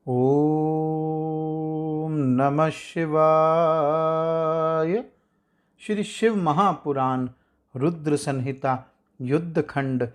ओम नमः शिवाय। श्री शिव महापुराण रुद्र संहिता युद्धखंड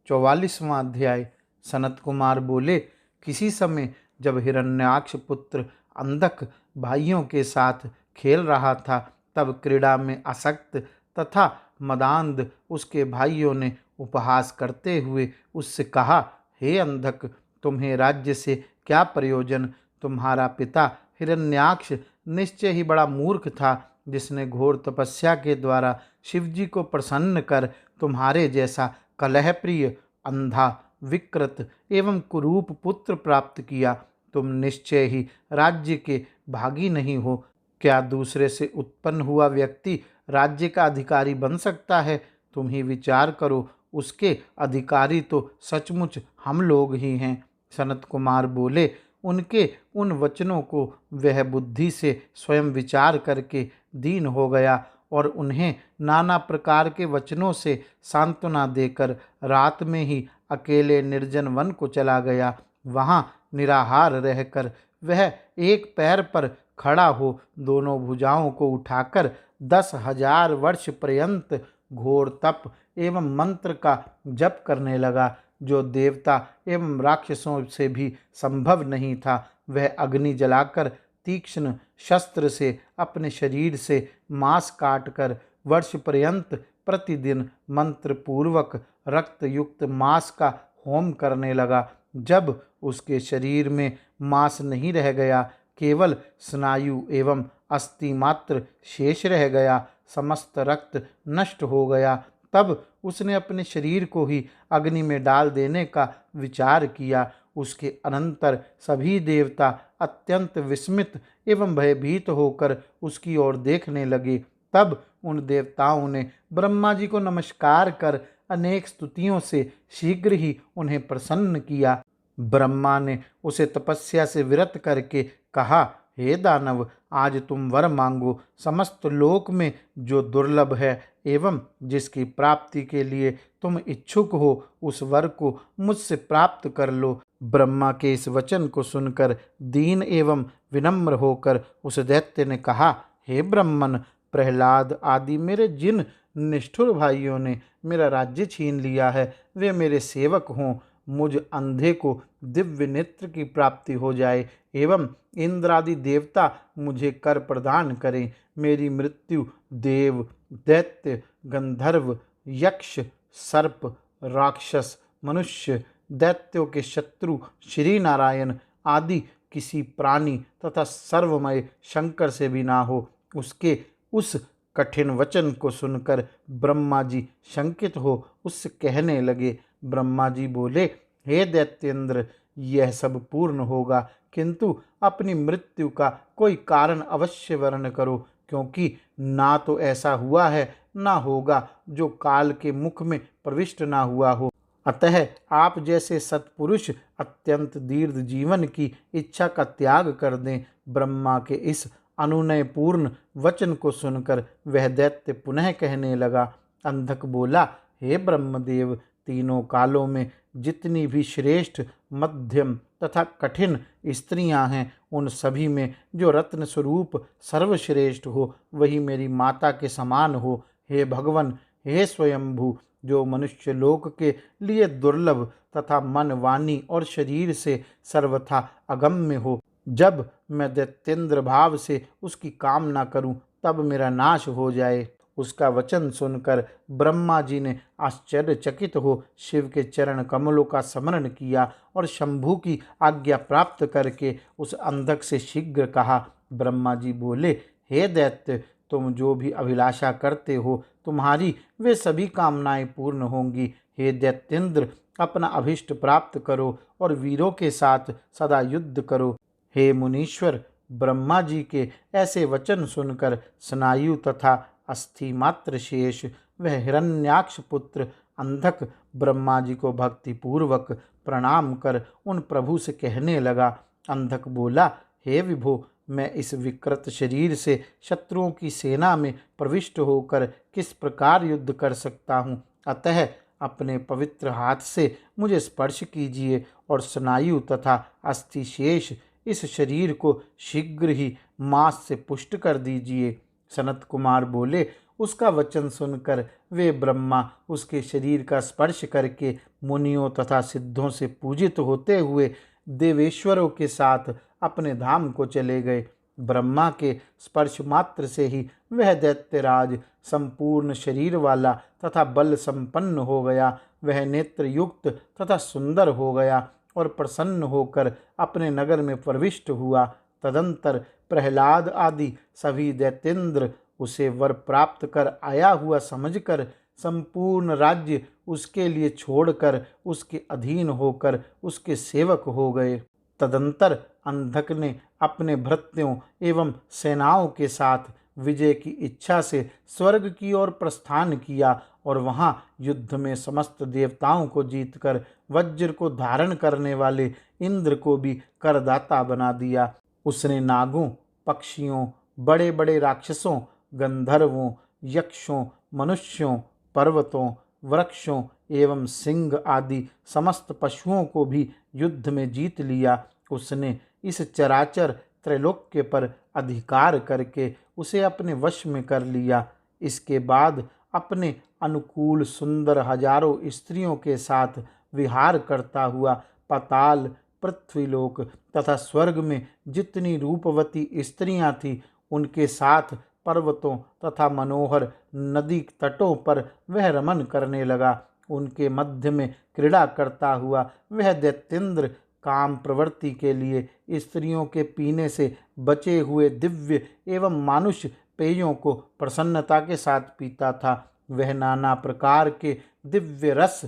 44वां अध्याय। सनत कुमार बोले, किसी समय जब हिरण्याक्ष पुत्र अंधक भाइयों के साथ खेल रहा था, तब क्रीड़ा में आसक्त तथा मदांध उसके भाइयों ने उपहास करते हुए उससे कहा, हे अंधक, तुम्हें राज्य से क्या प्रयोजन। तुम्हारा पिता हिरण्याक्ष निश्चय ही बड़ा मूर्ख था, जिसने घोर तपस्या के द्वारा शिवजी को प्रसन्न कर तुम्हारे जैसा कलहप्रिय, अंधा, विकृत एवं कुरूप पुत्र प्राप्त किया। तुम निश्चय ही राज्य के भागी नहीं हो। क्या दूसरे से उत्पन्न हुआ व्यक्ति राज्य का अधिकारी बन सकता है? तुम ही विचार करो, उसके अधिकारी तो सचमुच हम लोग ही हैं। सनत कुमार बोले, उनके उन वचनों को वह बुद्धि से स्वयं विचार करके दीन हो गया और उन्हें नाना प्रकार के वचनों से सांत्वना देकर रात में ही अकेले निर्जन वन को चला गया। वहाँ निराहार रहकर वह एक पैर पर खड़ा हो दोनों भुजाओं को उठाकर 10,000 वर्ष पर्यंत घोर तप एवं मंत्र का जप करने लगा, जो देवता एवं राक्षसों से भी संभव नहीं था। वह अग्नि जलाकर तीक्ष्ण शस्त्र से अपने शरीर से मांस काटकर वर्ष पर्यंत प्रतिदिन मंत्र पूर्वक रक्त युक्त मांस का होम करने लगा। जब उसके शरीर में मांस नहीं रह गया, केवल स्नायु एवं अस्थि मात्र शेष रह गया, समस्त रक्त नष्ट हो गया, तब उसने अपने शरीर को ही अग्नि में डाल देने का विचार किया। उसके अनंतर सभी देवता अत्यंत विस्मित एवं भयभीत होकर उसकी ओर देखने लगे। तब उन देवताओं ने ब्रह्मा जी को नमस्कार कर अनेक स्तुतियों से शीघ्र ही उन्हें प्रसन्न किया। ब्रह्मा ने उसे तपस्या से विरत करके कहा, हे दानव, आज तुम वर मांगो। समस्त लोक में जो दुर्लभ है एवं जिसकी प्राप्ति के लिए तुम इच्छुक हो, उस वर को मुझसे प्राप्त कर लो। ब्रह्मा के इस वचन को सुनकर दीन एवं विनम्र होकर उस दैत्य ने कहा, हे ब्रह्मन, प्रहलाद आदि मेरे जिन निष्ठुर भाइयों ने मेरा राज्य छीन लिया है, वे मेरे सेवक हों। मुझ अंधे को दिव्य नेत्र की प्राप्ति हो जाए एवं इंद्रादि देवता मुझे कर प्रदान करें। मेरी मृत्यु देव, दैत्य, गंधर्व, यक्ष, सर्प, राक्षस, मनुष्य, दैत्यों के शत्रु श्री नारायण आदि किसी प्राणी तथा सर्वमय शंकर से भी ना हो। उसके उस कठिन वचन को सुनकर ब्रह्मा जी शंकित हो उससे कहने लगे। ब्रह्मा जी बोले, हे दैत्येंद्र, यह सब पूर्ण होगा, किंतु अपनी मृत्यु का कोई कारण अवश्य वर्ण करो, क्योंकि ना तो ऐसा हुआ है ना होगा जो काल के मुख में प्रविष्ट ना हुआ हो। अतः आप जैसे सत्पुरुष अत्यंत दीर्घ जीवन की इच्छा का त्याग कर दें। ब्रह्मा के इस अनुनयपूर्ण वचन को सुनकर वह दैत्य पुनः कहने लगा। अंधक बोला, हे ब्रह्मदेव, तीनों कालों में जितनी भी श्रेष्ठ, मध्यम तथा कठिन स्त्रियां हैं, उन सभी में जो रत्न स्वरूप सर्वश्रेष्ठ हो, वही मेरी माता के समान हो। हे भगवन, हे स्वयंभू, जो मनुष्य लोक के लिए दुर्लभ तथा मन, वाणी और शरीर से सर्वथा अगम्य हो, जब मैं दैत्येंद्र भाव से उसकी कामना करूं, तब मेरा नाश हो जाए। उसका वचन सुनकर ब्रह्मा जी ने आश्चर्यचकित हो शिव के चरण कमलों का स्मरण किया और शंभु की आज्ञा प्राप्त करके उस अंधक से शीघ्र कहा। ब्रह्मा जी बोले, हे दैत्य, तुम जो भी अभिलाषा करते हो, तुम्हारी वे सभी कामनाएं पूर्ण होंगी। हे दैत्येंद्र, अपना अभिष्ट प्राप्त करो और वीरों के साथ सदा युद्ध करो। हे मुनीश्वर, ब्रह्मा जी के ऐसे वचन सुनकर स्नायु तथा अस्थि मात्र शेष वह हिरण्याक्ष पुत्र अंधक ब्रह्मा जी को भक्ति पूर्वक प्रणाम कर उन प्रभु से कहने लगा। अंधक बोला, हे विभो, मैं इस विकृत शरीर से शत्रुओं की सेना में प्रविष्ट होकर किस प्रकार युद्ध कर सकता हूँ। अतः अपने पवित्र हाथ से मुझे स्पर्श कीजिए और स्नायु तथा अस्थि शेष इस शरीर को शीघ्र ही मांस से पुष्ट कर दीजिए। सनत कुमार बोले। उसका वचन सुनकर वे ब्रह्मा उसके शरीर का स्पर्श करके मुनियों तथा सिद्धों से पूजित होते हुए देवेश्वरों के साथ अपने धाम को चले गए। ब्रह्मा के स्पर्श मात्र से ही वह दैत्यराज संपूर्ण शरीर वाला तथा बल संपन्न हो गया। वह नेत्र युक्त तथा सुंदर हो गया और प्रसन्न होकर अपने नगर में प्रविष्ट हुआ। तदंतर प्रहलाद आदि सभी दैत्येंद्र उसे वर प्राप्त कर आया हुआ समझकर संपूर्ण राज्य उसके लिए छोड़कर उसके अधीन होकर उसके सेवक हो गए। तदंतर अंधक ने अपने भृत्यों एवं सेनाओं के साथ विजय की इच्छा से स्वर्ग की ओर प्रस्थान किया और वहां युद्ध में समस्त देवताओं को जीतकर वज्र को धारण करने वाले इंद्र को भी करदाता बना दिया। उसने नागों, पक्षियों, बड़े बड़े राक्षसों, गंधर्वों, यक्षों, मनुष्यों, पर्वतों, वृक्षों एवं सिंह आदि समस्त पशुओं को भी युद्ध में जीत लिया। उसने इस चराचर त्रैलोक्य पर अधिकार करके उसे अपने वश में कर लिया। इसके बाद अपने अनुकूल सुंदर हजारों स्त्रियों के साथ विहार करता हुआ पाताल, पृथ्वीलोक तथा स्वर्ग में जितनी रूपवती स्त्रियां थीं उनके साथ पर्वतों तथा मनोहर नदी तटों पर वह रमन करने लगा। उनके मध्य में क्रीड़ा करता हुआ वह दैत्येंद्र काम प्रवृत्ति के लिए स्त्रियों के पीने से बचे हुए दिव्य एवं मानुष पेयों को प्रसन्नता के साथ पीता था। वह नाना प्रकार के दिव्य रस,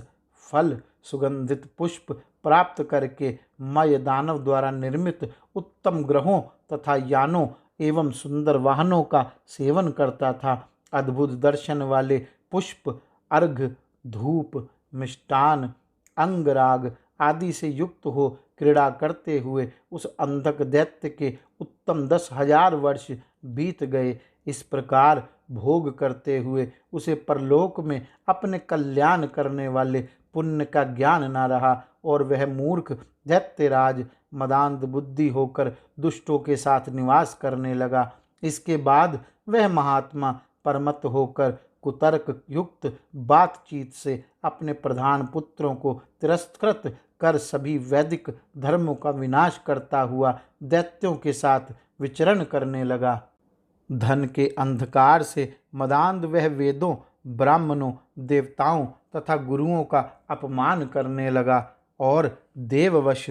फल, सुगंधित पुष्प प्राप्त करके मय दानव द्वारा निर्मित उत्तम ग्रहों तथा यानों एवं सुंदर वाहनों का सेवन करता था। अद्भुत दर्शन वाले पुष्प, अर्घ्य, धूप, मिष्टान, अंगराग आदि से युक्त हो क्रीड़ा करते हुए उस अंधक दैत्य के उत्तम 10,000 वर्ष बीत गए। इस प्रकार भोग करते हुए उसे परलोक में अपने कल्याण करने वाले पुण्य का ज्ञान न रहा और वह मूर्ख दैत्यराज मदांध बुद्धि होकर दुष्टों के साथ निवास करने लगा। इसके बाद वह महात्मा परमत होकर कुतर्क युक्त बातचीत से अपने प्रधान पुत्रों को तिरस्कृत कर सभी वैदिक धर्मों का विनाश करता हुआ दैत्यों के साथ विचरण करने लगा। धन के अंधकार से मदांध वह वेदों, ब्राह्मणों, देवताओं तथा गुरुओं का अपमान करने लगा और देववश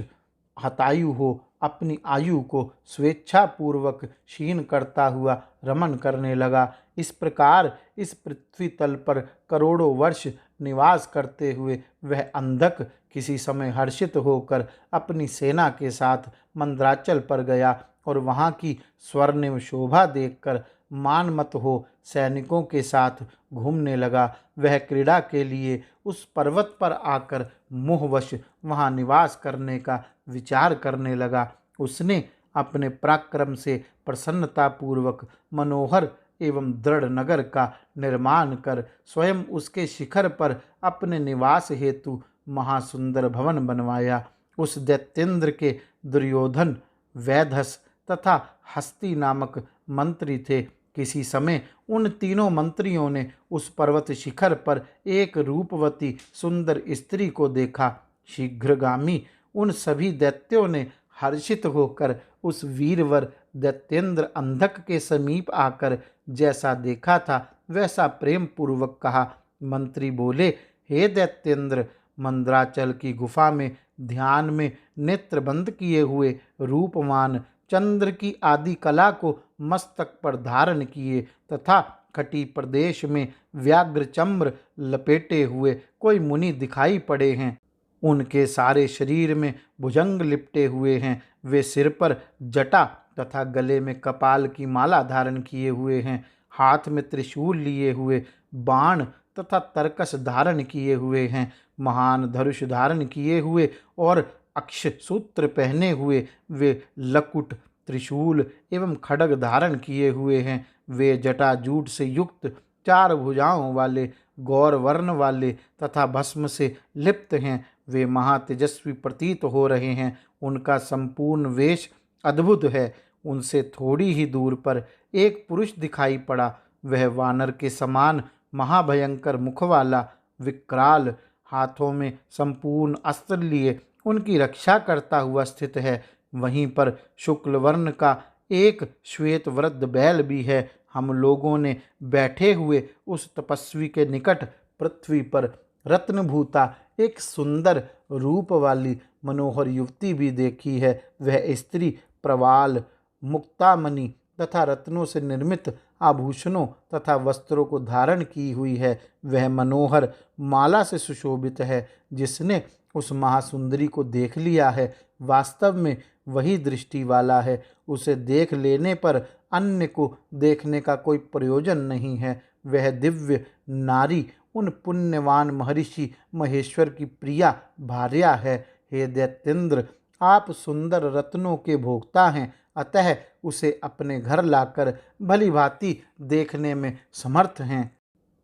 हतायु हो अपनी आयु को स्वेच्छापूर्वक क्षीण करता हुआ रमन करने लगा। इस प्रकार इस पृथ्वी तल पर करोड़ों वर्ष निवास करते हुए वह अंधक किसी समय हर्षित होकर अपनी सेना के साथ मंद्राचल पर गया और वहां की स्वर्णिम शोभा देखकर मानमत हो सैनिकों के साथ घूमने लगा। वह क्रीड़ा के लिए उस पर्वत पर आकर मोहवश वहां निवास करने का विचार करने लगा। उसने अपने पराक्रम से प्रसन्नतापूर्वक मनोहर एवं दृढ़ नगर का निर्माण कर स्वयं उसके शिखर पर अपने निवास हेतु महासुंदर भवन बनवाया। उस दैत्येंद्र के दुर्योधन, वैधस तथा हस्ती नामक मंत्री थे। किसी समय उन तीनों मंत्रियों ने उस पर्वत शिखर पर एक रूपवती सुंदर स्त्री को देखा। शीघ्रगामी उन सभी दैत्यों ने हर्षित होकर उस वीरवर दैत्येंद्र अंधक के समीप आकर जैसा देखा था वैसा प्रेम पूर्वक कहा। मंत्री बोले, हे दैत्येंद्र, मंद्राचल की गुफा में ध्यान में नेत्र बंद किए हुए रूपमान चंद्र की आदि कला को मस्तक पर धारण किए तथा खटी प्रदेश में व्याघ्र चम्र लपेटे हुए कोई मुनि दिखाई पड़े हैं। उनके सारे शरीर में भुजंग लिपटे हुए हैं। वे सिर पर जटा तथा गले में कपाल की माला धारण किए हुए हैं। हाथ में त्रिशूल लिए हुए, बाण तथा तरकस धारण किए हुए हैं। महान धनुष धारण किए हुए और अक्ष सूत्र पहने हुए वे लकुट, त्रिशूल एवं खड्ग धारण किए हुए हैं। वे जटाजूट से युक्त 4 भुजाओं वाले, गौर वर्ण वाले तथा भस्म से लिप्त हैं। वे महातेजस्वी प्रतीत हो रहे हैं। उनका संपूर्ण वेश अद्भुत है। उनसे थोड़ी ही दूर पर एक पुरुष दिखाई पड़ा। वह वानर के समान महाभयंकर मुख वाला, विकराल, हाथों में संपूर्ण अस्त्र लिए उनकी रक्षा करता हुआ स्थित है। वहीं पर शुक्ल वर्ण का एक श्वेत वृद्ध बैल भी है। हम लोगों ने बैठे हुए उस तपस्वी के निकट पृथ्वी पर रत्नभूता एक सुंदर रूप वाली मनोहर युवती भी देखी है। वह स्त्री प्रवाल, मुक्तामणि तथा रत्नों से निर्मित आभूषणों तथा वस्त्रों को धारण की हुई है। वह मनोहर माला से सुशोभित है। जिसने उस महासुंदरी को देख लिया है, वास्तव में वही दृष्टि वाला है। उसे देख लेने पर अन्य को देखने का कोई प्रयोजन नहीं है। वह दिव्य नारी उन पुण्यवान महर्षि महेश्वर की प्रिया भार्या है। हे दैत्येंद्र, आप सुंदर रत्नों के भोक्ता हैं, अतः उसे अपने घर लाकर भली भांति देखने में समर्थ हैं।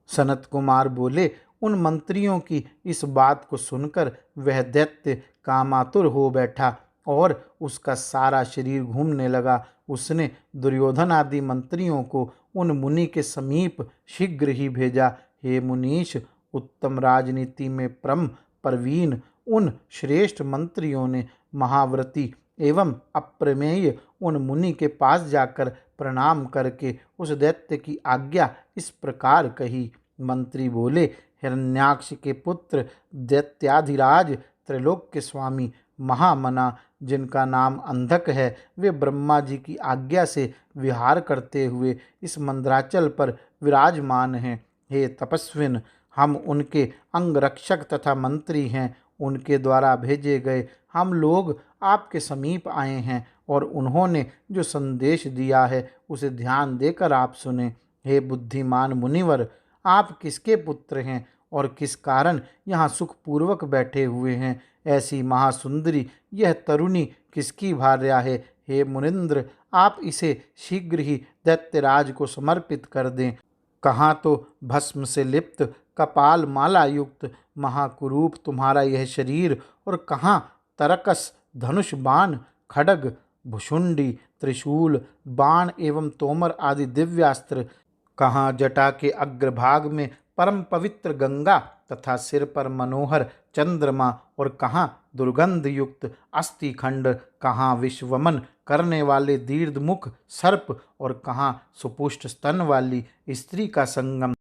सनत कुमार बोले, उन मंत्रियों की इस बात को सुनकर वह दैत्य कामातुर हो बैठा और उसका सारा शरीर घूमने लगा। उसने दुर्योधन आदि मंत्रियों को उन मुनि के समीप शीघ्र ही भेजा। हे मुनीश, उत्तम राजनीति में प्रवीण उन श्रेष्ठ मंत्रियों ने महाव्रती एवं अप्रमेय उन मुनि के पास जाकर प्रणाम करके उस दैत्य की आज्ञा इस प्रकार कही। मंत्री बोले, हिरण्याक्ष के पुत्र दैत्याधिराज, त्रैलोक्य स्वामी, महामना, जिनका नाम अंधक है, वे ब्रह्मा जी की आज्ञा से विहार करते हुए इस मंद्राचल पर विराजमान हैं। हे तपस्विन, हम उनके अंगरक्षक तथा मंत्री हैं। उनके द्वारा भेजे गए हम लोग आपके समीप आए हैं और उन्होंने जो संदेश दिया है उसे ध्यान देकर आप सुने। हे बुद्धिमान मुनिवर, आप किसके पुत्र हैं और किस कारण यहाँ सुखपूर्वक बैठे हुए हैं? ऐसी महासुंदरी यह तरुणी किसकी भार्या है? हे मुनिंद्र, आप इसे शीघ्र ही दैत्यराज को समर्पित कर दें। कहाँ तो भस्म से लिप्त, कपाल माला युक्त महाकुरूप तुम्हारा यह शरीर, और कहाँ तरकस, धनुष, बाण, खड्ग, भुशुंडी, त्रिशूल, बाण एवं तोमर आदि दिव्यास्त्र। कहाँ जटा के अग्रभाग में परम पवित्र गंगा तथा सिर पर मनोहर चंद्रमा, और कहाँ दुर्गंध युक्त अस्थिखंड। कहाँ विश्वमन करने वाले दीर्घमुख सर्प, और कहाँ सुपुष्ट स्तन वाली स्त्री का संगम।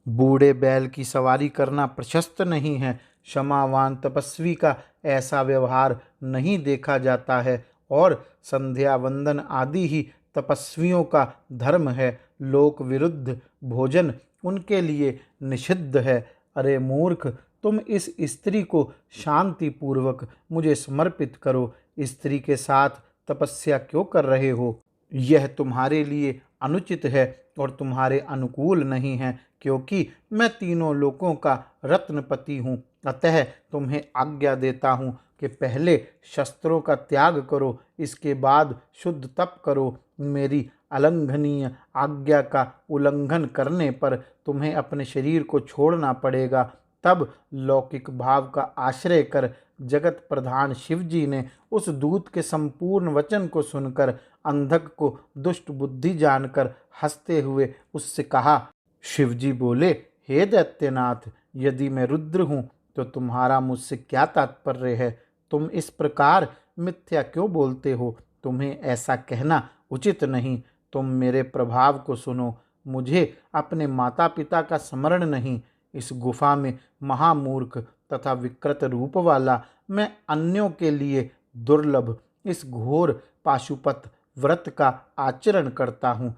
बूढ़े बैल की सवारी करना प्रशस्त नहीं है। क्षमावान तपस्वी का ऐसा व्यवहार नहीं देखा जाता है, और संध्या वंदन आदि ही तपस्वियों का धर्म है। लोक विरुद्ध भोजन उनके लिए निषिद्ध है। अरे मूर्ख, तुम इस स्त्री को शांति पूर्वक मुझे समर्पित करो। स्त्री के साथ तपस्या क्यों कर रहे हो? यह तुम्हारे लिए अनुचित है और तुम्हारे अनुकूल नहीं है, क्योंकि मैं तीनों लोकों का रत्नपति हूँ। अतः तुम्हें आज्ञा देता हूँ कि पहले शस्त्रों का त्याग करो, इसके बाद शुद्ध तप करो। मेरी अलंघनीय आज्ञा का उल्लंघन करने पर तुम्हें अपने शरीर को छोड़ना पड़ेगा। तब लौकिक भाव का आश्रय कर जगत प्रधान शिवजी ने उस दूत के संपूर्ण वचन को सुनकर अंधक को दुष्ट बुद्धि जानकर हंसते हुए उससे कहा। शिवजी बोले, हे दैत्यनाथ, यदि मैं रुद्र हूँ तो तुम्हारा मुझसे क्या तात्पर्य है? तुम इस प्रकार मिथ्या क्यों बोलते हो? तुम्हें ऐसा कहना उचित नहीं। तुम मेरे प्रभाव को सुनो। मुझे अपने माता पिता का स्मरण नहीं। इस गुफा में महामूर्ख तथा विकृत रूप वाला मैं अन्यों के लिए दुर्लभ इस घोर पाशुपत व्रत का आचरण करता हूँ।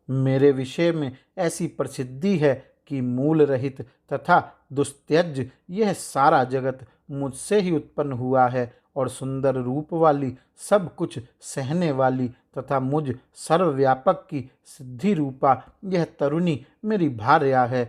मेरे विषय में ऐसी प्रसिद्धि है कि मूल रहित तथा दुस्त्यज यह सारा जगत मुझसे ही उत्पन्न हुआ है, और सुंदर रूप वाली, सब कुछ सहने वाली तथा मुझ सर्वव्यापक की सिद्धि रूपा यह तरुणी मेरी भार्या है।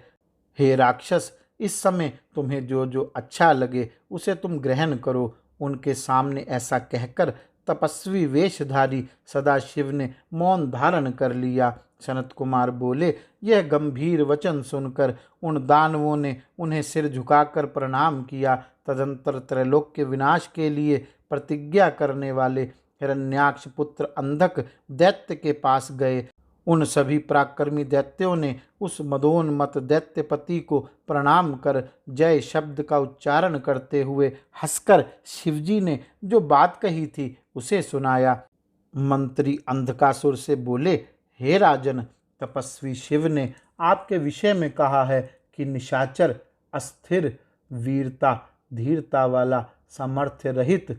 हे राक्षस, इस समय तुम्हें जो जो अच्छा लगे उसे तुम ग्रहण करो। उनके सामने ऐसा कहकर तपस्वी वेशधारी सदाशिव ने मौन धारण कर लिया। सनत कुमार बोले, यह गंभीर वचन सुनकर उन दानवों ने उन्हें सिर झुकाकर प्रणाम किया। तदंतर त्रैलोक्य विनाश के लिए प्रतिज्ञा करने वाले हिरण्याक्ष पुत्र अंधक दैत्य के पास गए। उन सभी पराक्रमी दैत्यों ने उस मदोन्मत्त दैत्यपति को प्रणाम कर जय शब्द का उच्चारण करते हुए हंसकर शिवजी ने जो बात कही थी उसे सुनाया। मंत्री अंधकासुर से बोले, हे राजन, तपस्वी शिव ने आपके विषय में कहा है कि निशाचर, अस्थिर, वीरता धीरता वाला, सामर्थ्य रहित,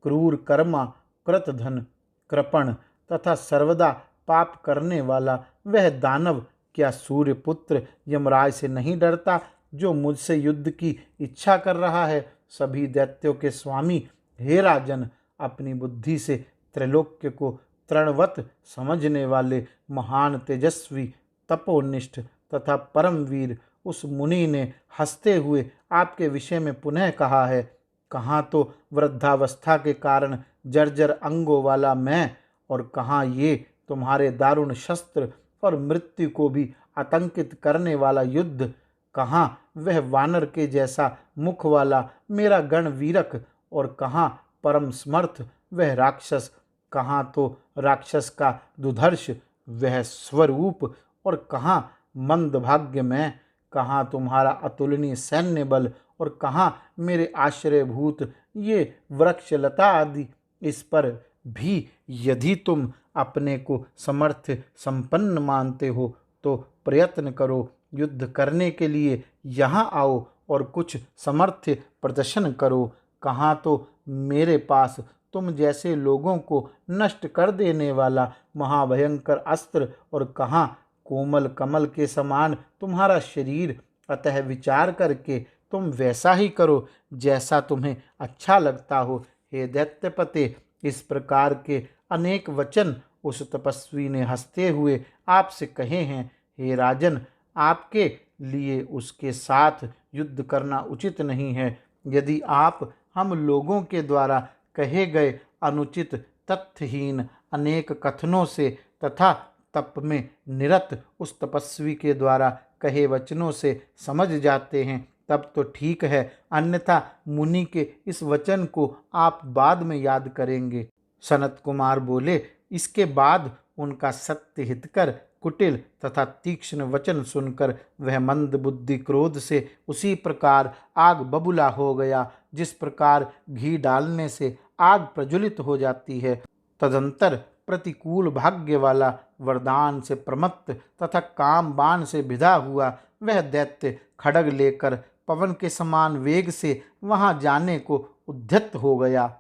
क्रूर कर्मा, कृतधन, कृपण तथा सर्वदा पाप करने वाला वह दानव क्या सूर्यपुत्र यमराज से नहीं डरता, जो मुझसे युद्ध की इच्छा कर रहा है। सभी दैत्यों के स्वामी, हे राजन, अपनी बुद्धि से त्रैलोक्य को तृणवत समझने वाले महान तेजस्वी, तपोनिष्ठ तथा परमवीर उस मुनि ने हंसते हुए आपके विषय में पुनः कहा है। कहाँ तो वृद्धावस्था के कारण जर्जर अंगों वाला मैं, और कहाँ ये तुम्हारे दारुण शस्त्र और मृत्यु को भी आतंकित करने वाला युद्ध, कहाँ वह वानर के जैसा मुख वाला मेरा गण वीरक, और कहाँ परम समर्थ वह राक्षस, कहाँ तो राक्षस का दुधर्ष वह स्वरूप, और कहाँ मंदभाग्य मैं, कहाँ तुम्हारा अतुलनीय सैन्य बल, और कहाँ मेरे आश्रयभूत ये वृक्ष लता आदि। इस पर भी यदि तुम अपने को समर्थ संपन्न मानते हो तो प्रयत्न करो, युद्ध करने के लिए यहाँ आओ और कुछ समर्थ्य प्रदर्शन करो। कहाँ तो मेरे पास तुम जैसे लोगों को नष्ट कर देने वाला महाभयंकर अस्त्र, और कहाँ कोमल कमल के समान तुम्हारा शरीर। अतः विचार करके तुम वैसा ही करो जैसा तुम्हें अच्छा लगता हो। हे दैत्यपते, इस प्रकार के अनेक वचन उस तपस्वी ने हंसते हुए आपसे कहे हैं। हे राजन, आपके लिए उसके साथ युद्ध करना उचित नहीं है। यदि आप हम लोगों के द्वारा कहे गए अनुचित तथ्यहीन अनेक कथनों से तथा तप में निरत उस तपस्वी के द्वारा कहे वचनों से समझ जाते हैं तब तो ठीक है, अन्यथा मुनि के इस वचन को आप बाद में याद करेंगे। सनत कुमार बोले, इसके बाद उनका सत्य हितकर कुटिल तथा तीक्ष्ण वचन सुनकर वह मंद बुद्धि क्रोध से उसी प्रकार आग बबूला हो गया जिस प्रकार घी डालने से आग प्रज्वलित हो जाती है। तदंतर प्रतिकूल भाग्य वाला, वरदान से प्रमत्त तथा काम बाण से भिदा हुआ वह दैत्य खड्ग लेकर पवन के समान वेग से वहां जाने को उद्यत हो गया।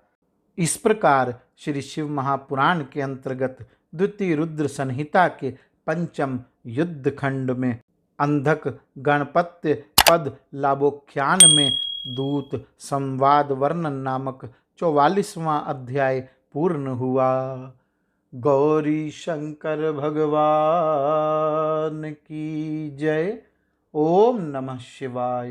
इस प्रकार श्री शिव महापुराण के अंतर्गत द्वितीय रुद्र संहिता के पंचम युद्ध खंड में अंधक गणपत्य पद लाभोख्यान में दूत संवाद वर्णन नामक 44वां अध्याय पूर्ण हुआ। गौरी शंकर भगवान की जय। ओम नमः शिवाय।